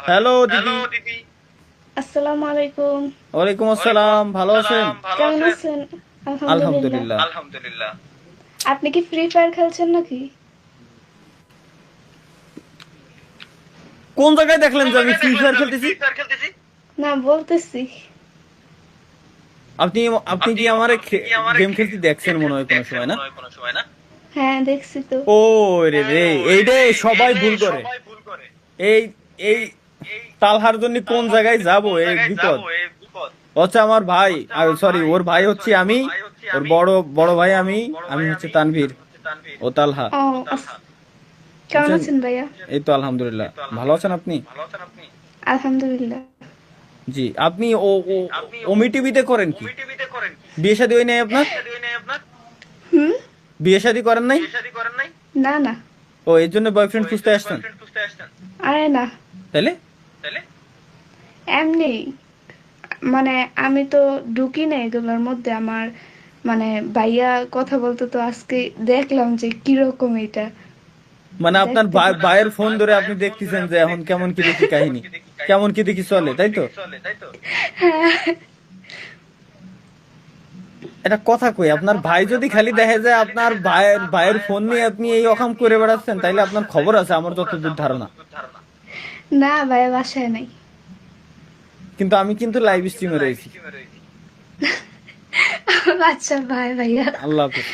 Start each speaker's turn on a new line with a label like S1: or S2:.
S1: Hello দিদি।
S2: আসসালামু আলাইকুম।
S1: ওয়ালাইকুম আসসালাম, ভালো আছেন?
S2: কেমন আছেন? আলহামদুলিল্লাহ।
S1: আলহামদুলিল্লাহ।
S2: আপনি কি ফ্রি ফায়ার খেলছেন নাকি?
S1: কোন জায়গায় দেখলেন যে আমি ফ্রি ফায়ার খেলতেছি?
S2: না, বলতেছি।
S1: আপনি আপনি কি আমার গেম খেলতে দেখছেন মনে হয় কোনো সময়, না?
S2: হ্যাঁ, দেখছি তো।
S1: ও রে রে, এইটাই সবাই ভুল করে। এই এই তালহার জন্য কোন জায়গায় যাব, এই বিপদ। হচ্ছে আমার ভাই, সরি, ওর ভাই হচ্ছে আমি, ওর বড় বড় ভাই আমি। আমি হচ্ছে তানভীর, ও তালহা।
S2: ও, কেমন
S1: বুঝছেন?
S2: আছেন ভাইয়া?
S1: এই তো আলহামদুলিল্লাহ। ভালো আছেন আপনি?
S2: আলহামদুলিল্লাহ।
S1: জি। আপনি ও ও ওমি টিভিতে করেন কি? বিয়ে শাদী হয় নাই আপনার?
S2: হুম।
S1: বিয়ে শাদী করেন নাই?
S2: না না।
S1: ও, এর জন্য বয়ফ্রেন্ড খুঁজতে আসছেন?
S2: আরে না,
S1: তাহলে?
S2: এমনি। মানে আমি তো ঢুকি না এগুলোর মধ্যে। আমার মানে ভাইয়া কথা বলতে, তো আজকে দেখলাম যে কিরকম এটা।
S1: মানে আপনার
S2: দেখতে
S1: ভাইয়ের ফোন ধরে আপনি দেখতেছেন যে এখন কেমন কি দেখি কাহিনী, কেমন কি দেখি চলে, তাই তো?
S2: হ্যাঁ।
S1: এটা কথা কই, আপনার ভাই যদি খালি দেখে যায় আপনার ভাইয়ের ফোন নিয়ে আপনি এই অকাম করে বেড়াচ্ছেন, তাইলে আপনার খবর আছে আমার যতদূর ধারণা।
S2: না, ভাইয়া বাসায় নাই।
S1: কিন্তু আমি কিন্তু লাইভ স্ট্রিমে রয়েছি।
S2: আচ্ছা, ভাই ভাইয়া।
S1: আল্লাহ হাফেজ।